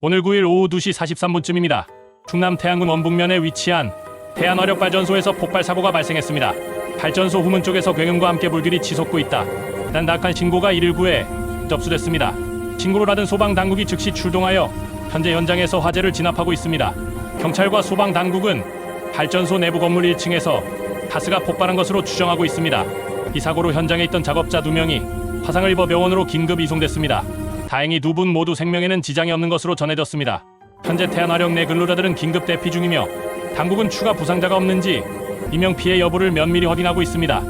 오늘 9일 오후 2시 43분쯤입니다. 충남 태안군 원북면에 위치한 태안화력발전소에서 폭발 사고가 발생했습니다. 발전소 후문 쪽에서 굉음과 함께 불길이 치솟고 있다. 낙한 신고가 119에 접수됐습니다. 신고를 받은 소방당국이 즉시 출동하여 현재 현장에서 화재를 진압하고 있습니다. 경찰과 소방당국은 발전소 내부 건물 1층에서 가스가 폭발한 것으로 추정하고 있습니다. 이 사고로 현장에 있던 작업자 2명이 화상을 입어 병원으로 긴급 이송됐습니다. 다행히 두 분 모두 생명에는 지장이 없는 것으로 전해졌습니다. 현재 태안화력 내 근로자들은 긴급 대피 중이며 당국은 추가 부상자가 없는지 인명피해 여부를 면밀히 확인하고 있습니다.